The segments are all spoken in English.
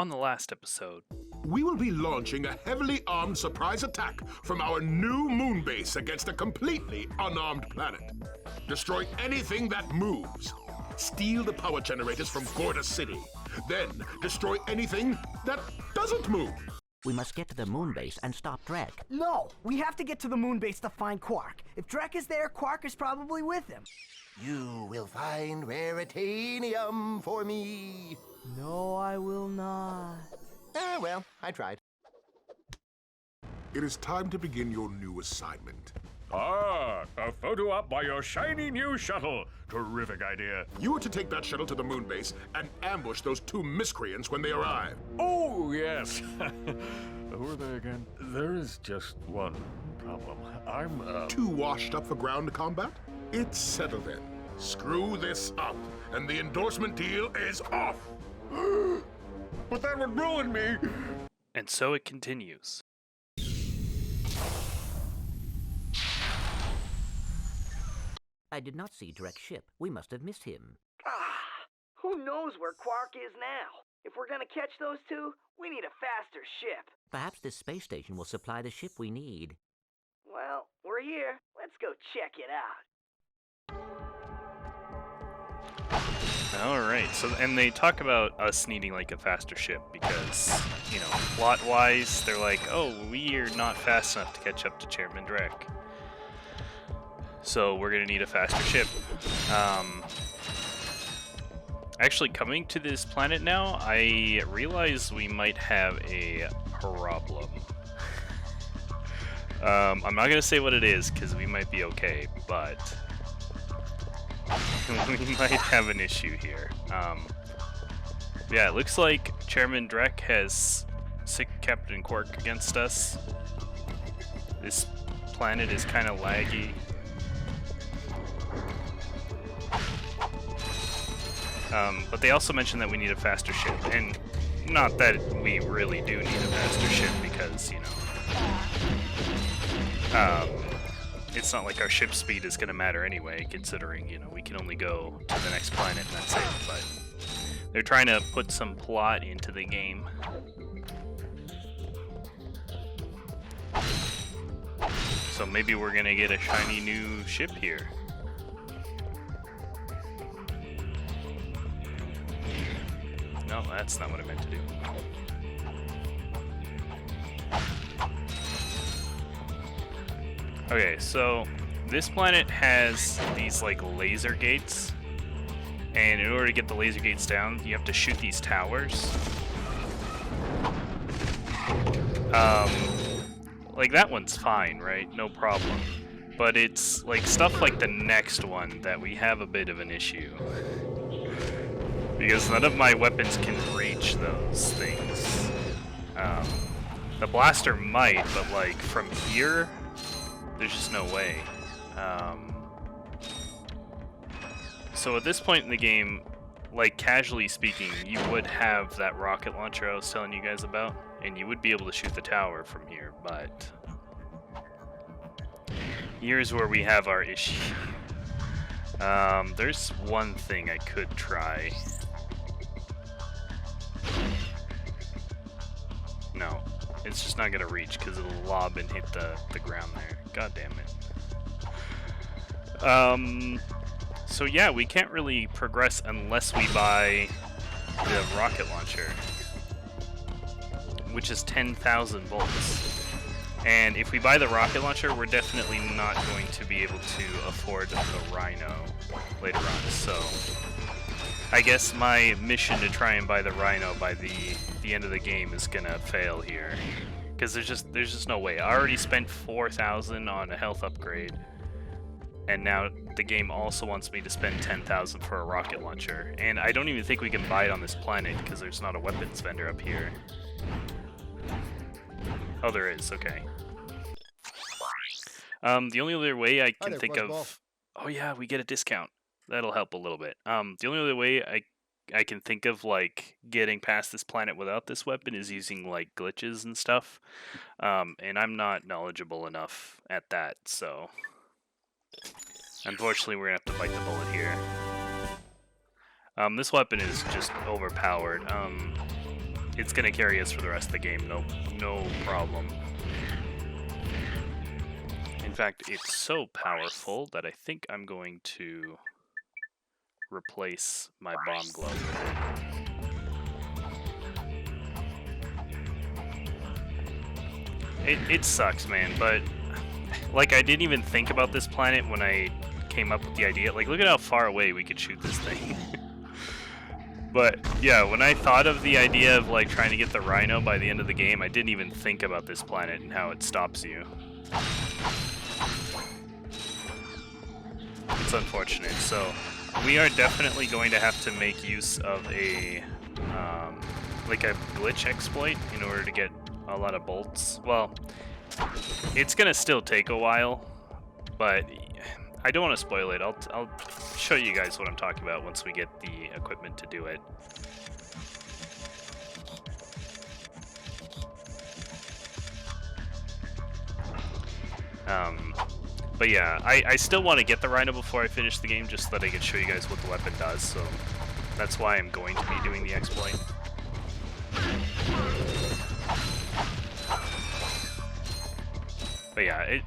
On the last episode, We will be launching a heavily armed surprise attack from our new moon base against a completely unarmed planet. Destroy anything that moves. Steal the power generators from Gorda City. Then destroy anything that doesn't move. We must get to the moon base and stop Drek. No, we have to get to the moon base to find Quark. If Drek is there, Quark is probably with him. You will find raritanium for me. No, I will not. Well, I tried. It is time to begin your new assignment. Ah, a photo op by your shiny new shuttle. Terrific idea. You are to take that shuttle to the moon base and ambush those two miscreants when they arrive. Oh, yes. Who are they again? There is just one problem. I'm, Too washed up for ground combat? It's settled then. Screw this up, and the endorsement deal is off. But that would ruin me. and so it continues. I did not see Drek's ship. We must have missed him. Who knows where Quark is now? If we're gonna catch those two, we need a faster ship. Perhaps this space station will supply the ship we need. Well, we're here. Let's go check it out. Alright, so, and they talk about us needing, like, a faster ship because, you know, plot-wise, they're like, oh, we are not fast enough to catch up to Chairman Drek. So we're gonna need a faster ship. Actually, coming to this planet now, I realize we might have a problem. I'm not gonna say what it is, because we might be okay, but we might have an issue here. Yeah, it looks like Chairman Drek has sick Captain Quark against us. This planet is kind of laggy. But they also mentioned that we need a faster ship, and not that we really do need a faster ship because, you know, it's not like our ship speed is going to matter anyway, considering, you know, we can only go to the next planet and that's it, but they're trying to put some plot into the game. So maybe we're going to get a shiny new ship here. No, that's not what I meant to do. Okay, so this planet has these like laser gates, and in order to get the laser gates down, you have to shoot these towers. Like that one's fine, right? No problem. But it's like stuff like the next one that we have a bit of an issue. Because none of my weapons can reach those things. The blaster might, but like from here, there's just no way. So at this point in the game, like casually speaking, you would have that rocket launcher I was telling you guys about, and you would be able to shoot the tower from here, but here's where we have our issue. There's one thing I could try. No, it's just not gonna reach because it'll lob and hit the ground there. God damn it. So yeah, we can't really progress unless we buy the rocket launcher, which is 10,000 volts. And if we buy the rocket launcher, we're definitely not going to be able to afford the Rhino later on. So I guess my mission to try and buy the Rhino by the end of the game is gonna fail here, because there's just no way. I already spent 4,000 on a health upgrade, and now the game also wants me to spend 10,000 for a rocket launcher, and I don't even think we can buy it on this planet because there's not a weapons vendor up here. Oh, there is. Okay. The only other way I can think of. Oh yeah, we get a discount. That'll help a little bit. The only other way I can think of, like, getting past this planet without this weapon is using, like, glitches and stuff. And I'm not knowledgeable enough at that, so unfortunately we're gonna have to bite the bullet here. This weapon is just overpowered. it's gonna carry us for the rest of the game, no problem. In fact, it's so powerful that I think I'm going to replace my bomb glove with it. It sucks, man, but like I didn't even think about this planet when I came up with the idea. Like, look at how far away we could shoot this thing. But yeah, when I thought of the idea of like trying to get the Rhino by the end of the game, I didn't even think about this planet and how it stops you. It's unfortunate. So we are definitely going to have to make use of a like a glitch exploit in order to get a lot of bolts. Well, it's gonna still take a while, but I don't want to spoil it. I'll show you guys what I'm talking about once we get the equipment to do it. But yeah, I still want to get the Rhino before I finish the game, just so that I can show you guys what the weapon does. So that's why I'm going to be doing the exploit. But yeah,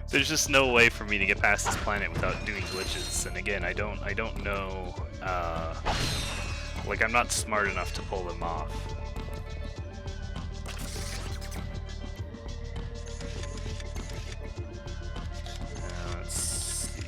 there's just no way for me to get past this planet without doing glitches. And again, I don't know, like I'm not smart enough to pull them off. Let's see.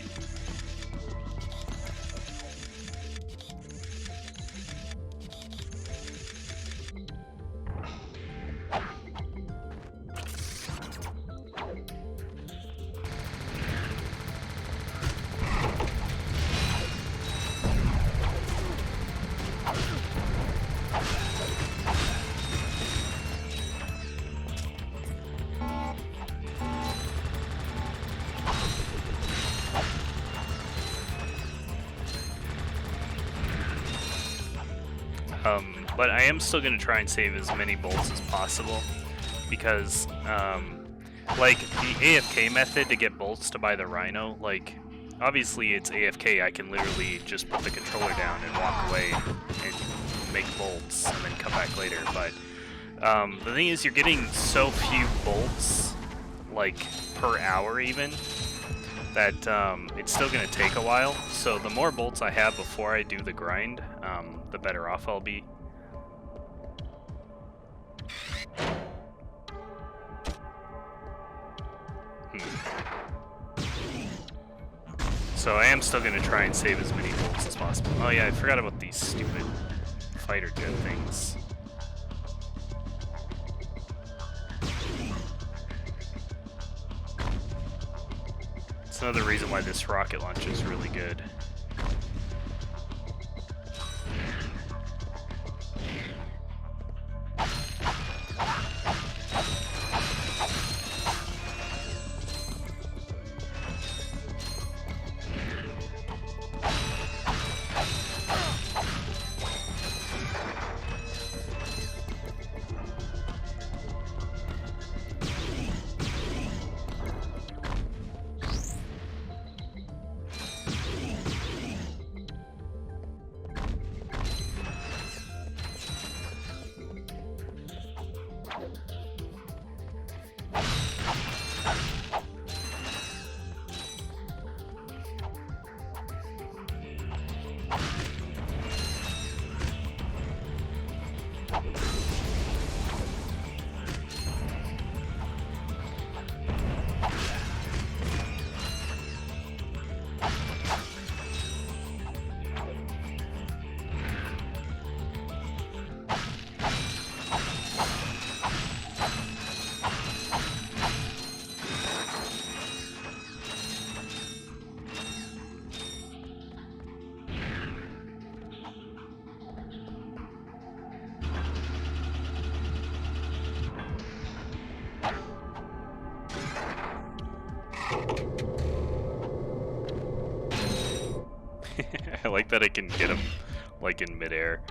But I am still going to try and save as many bolts as possible, because, like, the AFK method to get bolts to buy the Rhino, like, obviously it's AFK, I can literally just put the controller down and walk away and make bolts and then come back later, but, the thing is, you're getting so few bolts, like, per hour even, that, it's still going to take a while, so the more bolts I have before I do the grind, the better off I'll be. So I am still going to try and save as many bolts as possible. Oh yeah, I forgot about these stupid fighter jet things. It's another reason why this rocket launcher is really good. I like that I can get him, like, in midair.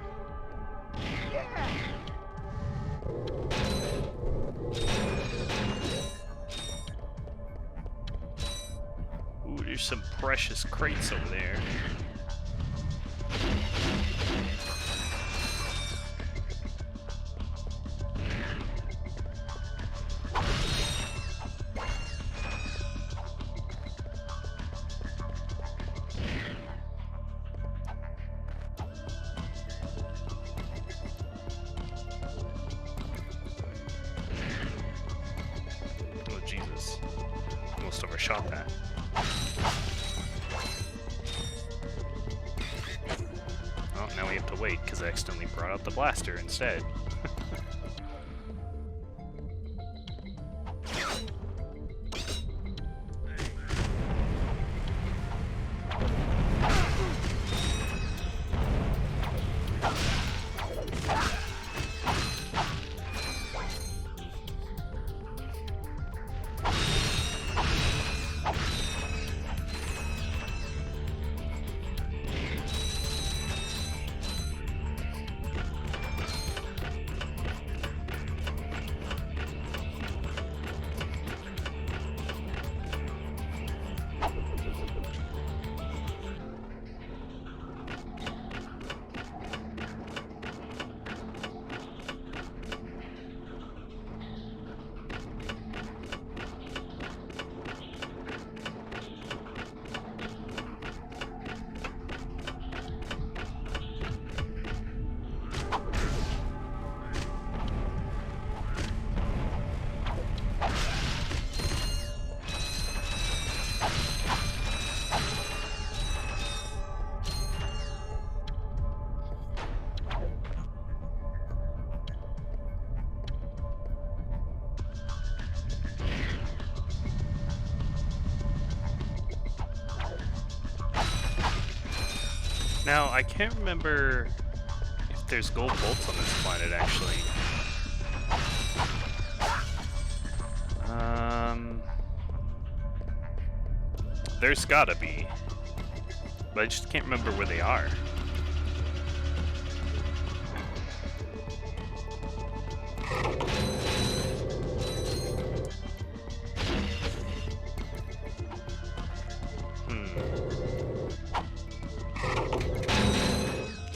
Ooh, there's some precious crates over there. shot that. Oh, now we have to wait because I accidentally brought out the blaster instead. Now, I can't remember if there's gold bolts on this planet, actually. There's gotta be. But I just can't remember where they are.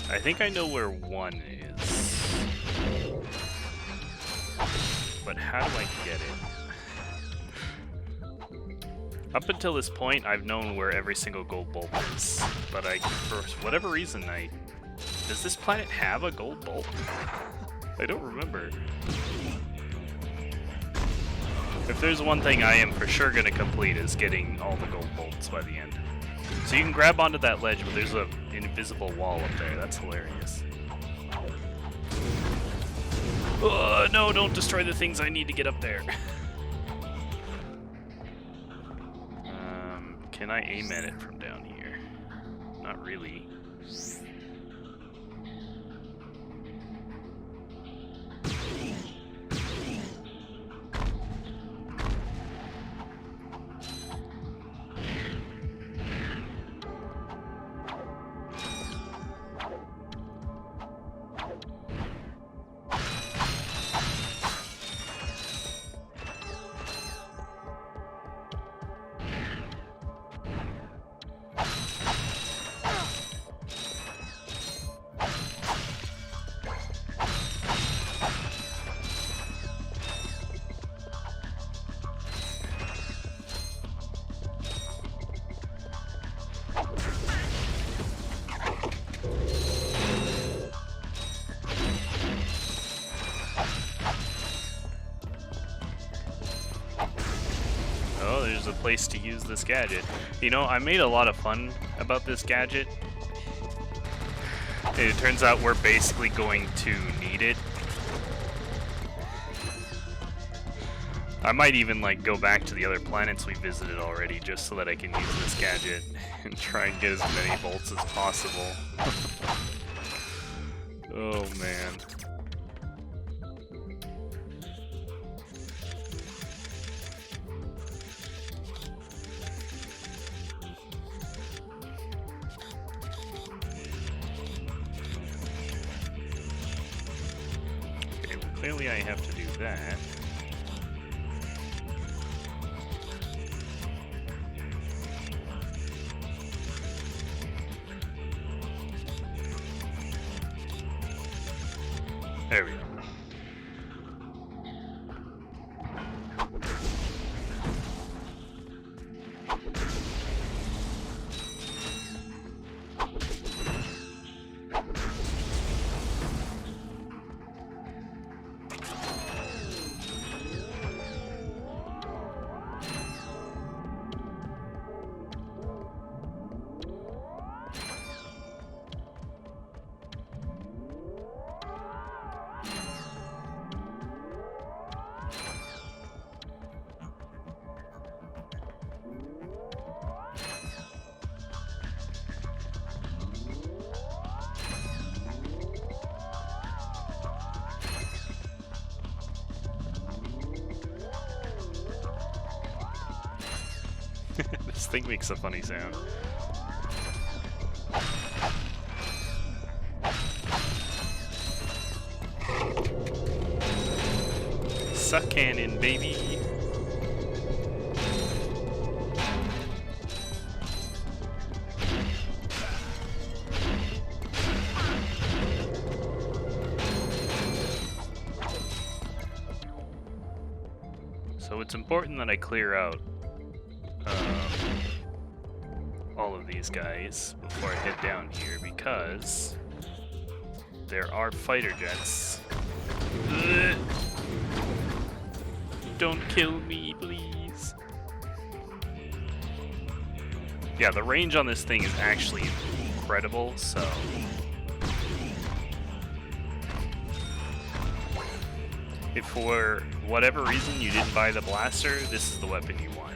I think I know where one is. But how do I get it? Up until this point, I've known where every single gold bolt is. But for whatever reason, does this planet have a gold bolt? I don't remember. If there's one thing I am for sure gonna complete is getting all the gold bolts by the end. So you can grab onto that ledge, but there's an invisible wall up there. That's hilarious. No, don't destroy the things I need to get up there. Can I aim at it from down here? Not really. There's a place to use this gadget. You know, I made a lot of fun about this gadget. It turns out we're basically going to need it. I might even like go back to the other planets we visited already just so that I can use this gadget and try and get as many bolts as possible. Oh man. Clearly I have to do that. There we go. This thing makes a funny sound. Suck cannon, baby! So it's important that I clear out all of these guys before I head down here, because there are fighter jets. Ugh. Don't kill me, please. Yeah, the range on this thing is actually incredible, so... if for whatever reason you didn't buy the blaster, this is the weapon you want.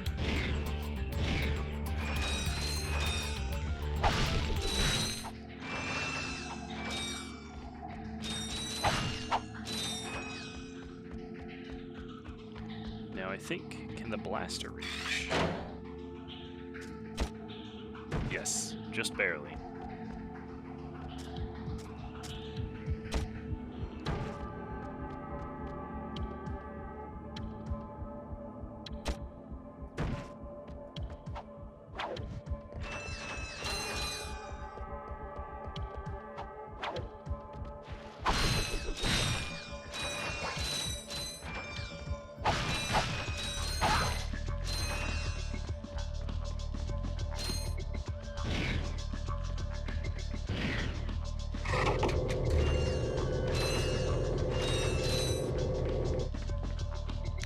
Now I think, can the blaster reach? Yes, just barely.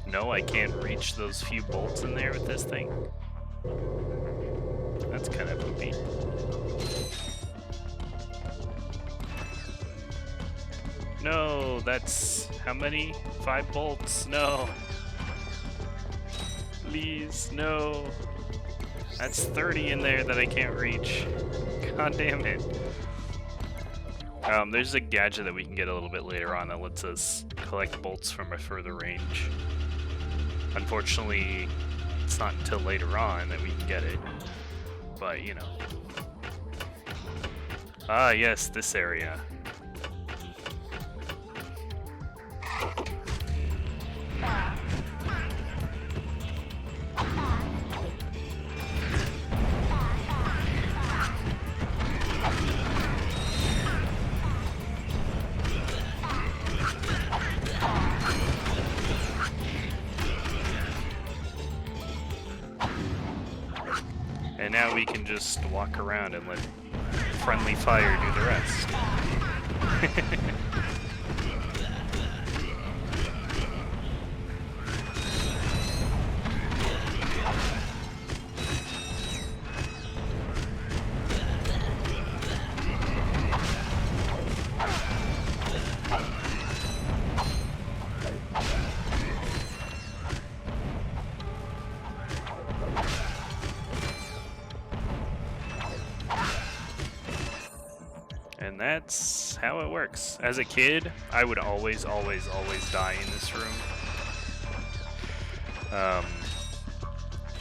No, I can't reach those few bolts in there with this thing. That's kind of poopy. No, that's... how many? 5 bolts? No. Please, no. That's 30 in there that I can't reach. God damn it. There's a gadget that we can get a little bit later on that lets us collect bolts from a further range. Unfortunately, it's not until later on that we can get it, but you know. Ah, yes, this area. And now we can just walk around and let friendly fire do the rest. And that's how it works. As a kid, I would always die in this room.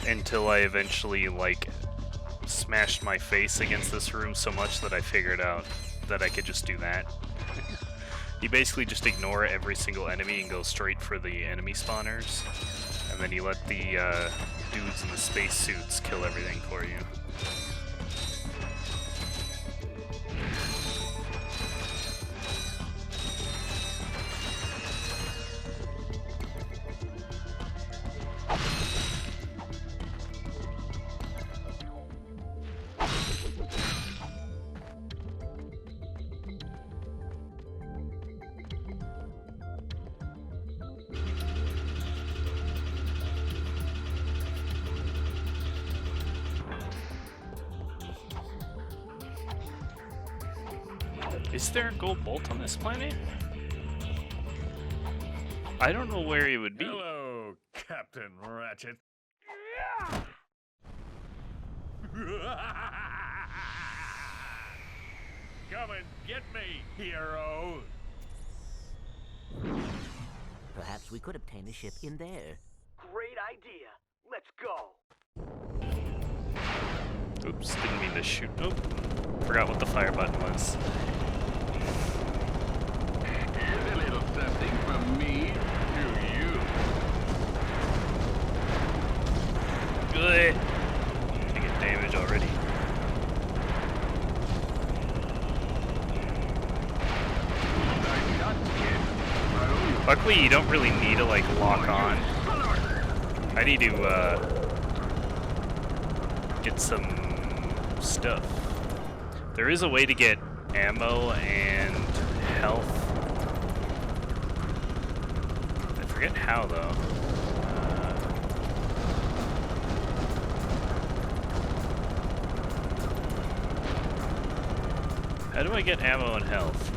Until I eventually, like, smashed my face against this room so much that I figured out that I could just do that. You basically just ignore every single enemy and go straight for the enemy spawners. And then you let the dudes in the spacesuits kill everything for you. Is there a gold bolt on this planet? I don't know where it would be. Hello, Captain Ratchet. Come and get me, hero. Perhaps we could obtain a ship in there. Great idea. Let's go. Oops, didn't mean to shoot. Oh, forgot what the fire button was. Here's a little something from me to you. Good. Taking damage already. Nice shot, kid. Luckily, you don't really need to like lock on. I need to get some stuff. There is a way to get ammo and health. I forget how though. How do I get ammo and health?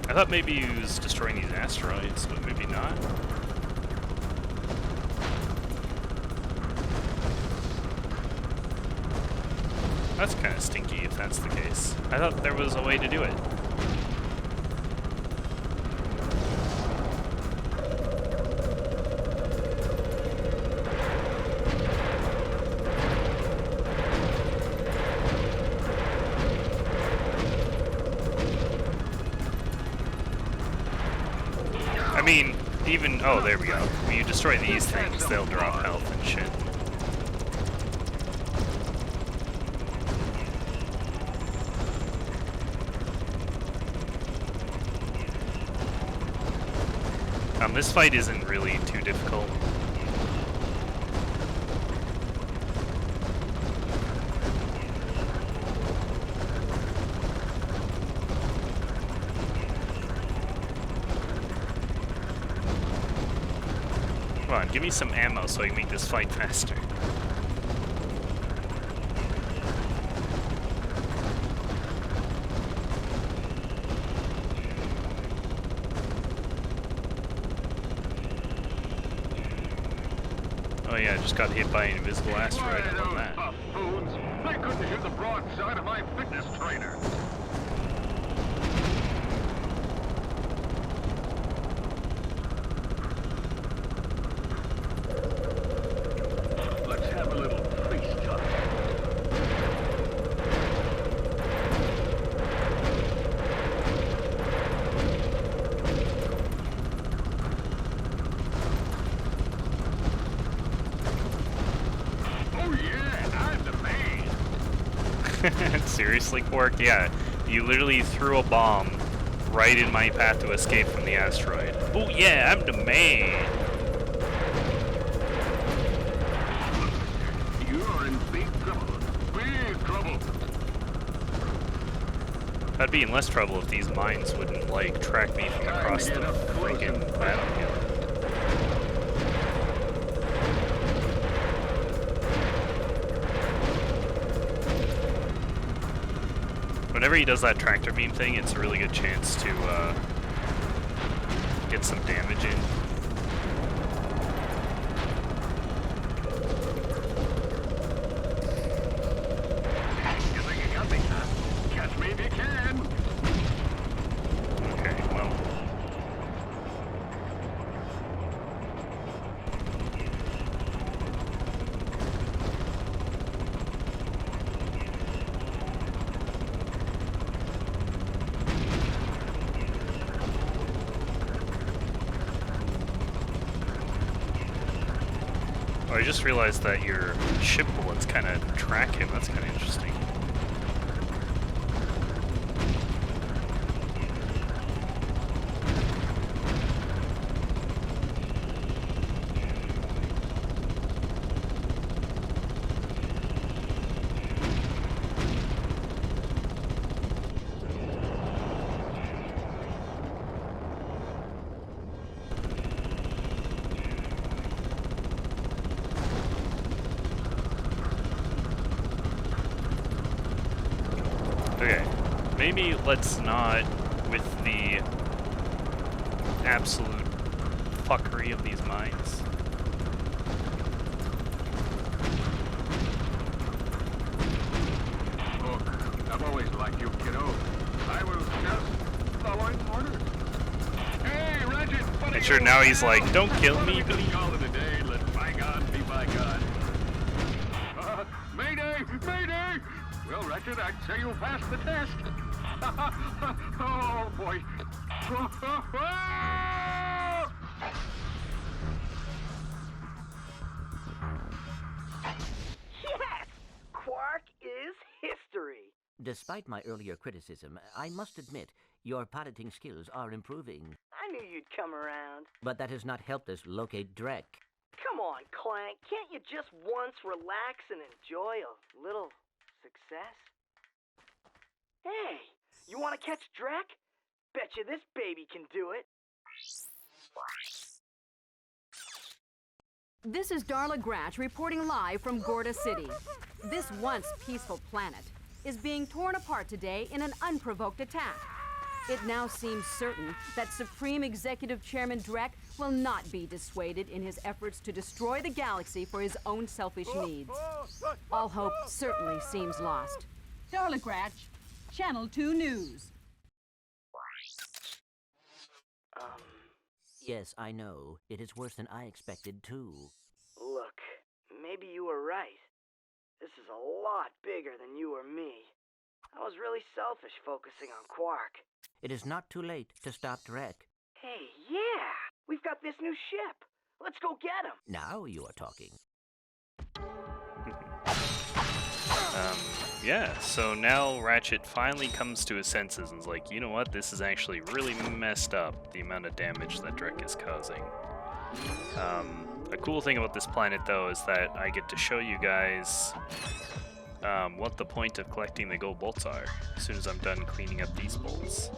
I thought maybe he was destroying these asteroids, but maybe not. That's kind of stinky if that's the case. I thought there was a way to do it. I mean, even, oh, there we go. When you destroy these things, they'll drop health and shit. This fight isn't really too difficult. Come on, give me some ammo so I can make this fight faster. Oh yeah, I just got hit by an invisible asteroid. How about that? Buffoons. They couldn't hit the broadside of my fitness trainer. Let's have a little FaceTime. Seriously, Quark? Yeah, you literally threw a bomb right in my path to escape from the asteroid. Oh yeah, I'm the man! You are in big trouble. Big trouble. I'd be in less trouble if these mines wouldn't, like, track me from across the freaking battlefield. Whenever he does that tractor beam thing, it's a really good chance to get some damage in. You think you got me, huh? Catch me if you can. Okay, well. I just realized that your ship bullets kind of track him. That's kind of interesting. Okay, maybe let's not, with the absolute fuckery of these mines. Look, I've always liked you, kiddo. I was just following orders. Hey, Ratchet! And sure, now he's like, don't kill me, please. Call it a day, let bygones Ratchet, I'd say you passed the test. Oh, boy. Yes! Quark is history! Despite my earlier criticism, I must admit your piloting skills are improving. I knew you'd come around. But that has not helped us locate Drek. Come on, Clank. Can't you just once relax and enjoy a little success? Hey, you want to catch Drek? Bet you this baby can do it. This is Darla Gratch reporting live from Gorda City. This once peaceful planet is being torn apart today in an unprovoked attack. It now seems certain that Supreme Executive Chairman Drek will not be dissuaded in his efforts to destroy the galaxy for his own selfish needs. All hope certainly seems lost. Darla Gratch, Channel 2 News. Yes, I know. It is worse than I expected, too. Look, maybe you were right. This is a lot bigger than you or me. I was really selfish focusing on Quark. It is not too late to stop Drek. Hey, yeah! We've got this new ship. Let's go get him! Now you are talking. Yeah, so now Ratchet finally comes to his senses and is like, you know what, this is actually really messed up, the amount of damage that Drek is causing. A cool thing about this planet, though, is that I get to show you guys what the point of collecting the gold bolts are, as soon as I'm done cleaning up these bolts.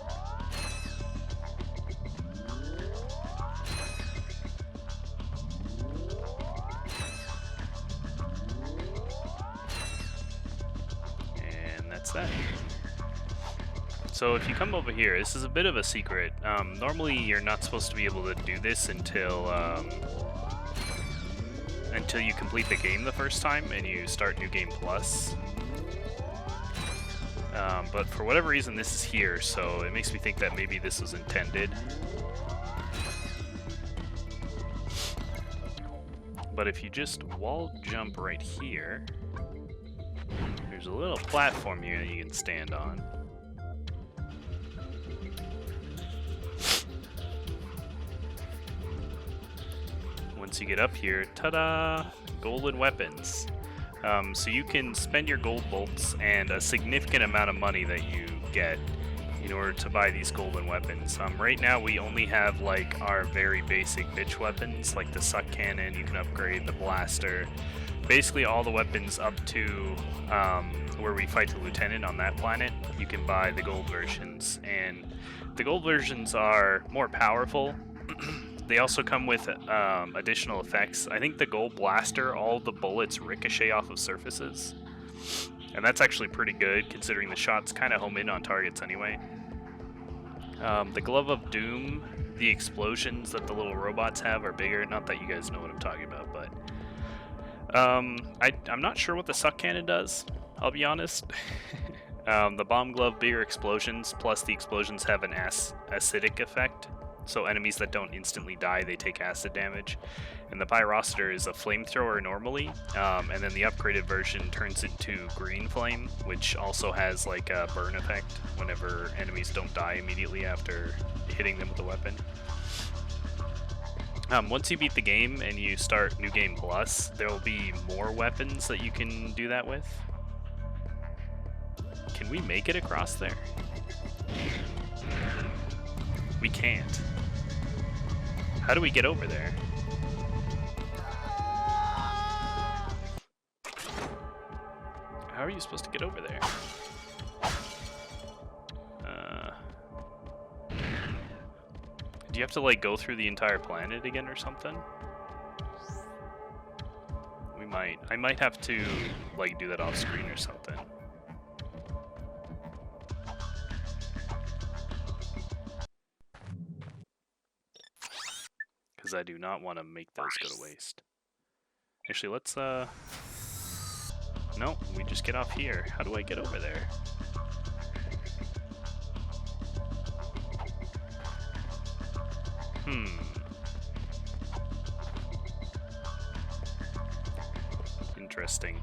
That. So if you come over here, this is a bit of a secret. Normally you're not supposed to be able to do this until you complete the game the first time and you start New Game Plus. But for whatever reason this is here, so it makes me think that maybe this was intended. But if you just wall jump right here, there's a little platform here that you can stand on. Once you get up here, ta-da! Golden weapons. So you can spend your gold bolts and a significant amount of money that you get in order to buy these golden weapons. Right now we only have like our very basic bitch weapons, like the suck cannon. You can upgrade the blaster. Basically all the weapons up to where we fight the lieutenant on that planet, you can buy the gold versions, and the gold versions are more powerful. They also come with additional effects. I think the gold blaster, all the bullets ricochet off of surfaces, and that's actually pretty good considering the shots kind of home in on targets anyway. The glove of doom, the explosions that the little robots have are bigger. Not that you guys know what I'm talking about, but I'm not sure what the suck cannon does, I'll be honest. The bomb glove, bigger explosions, plus the explosions have an acidic effect. So enemies that don't instantly die, they take acid damage. And the pyrocitor is a flamethrower normally, and then the upgraded version turns into green flame, which also has like a burn effect whenever enemies don't die immediately after hitting them with the weapon. Once you beat the game and you start New Game Plus, there will be more weapons that you can do that with. Can we make it across there? We can't. How do we get over there? How are you supposed to get over there? Do you have to like go through the entire planet again or something? I might have to like do that off screen or something. Because I do not want to make those go to waste. Actually, let's no, we just get off here. How do I get over there? Interesting.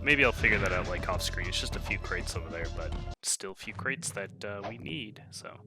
Maybe I'll figure that out like off screen. It's just a few crates over there, but still a few crates that we need, so...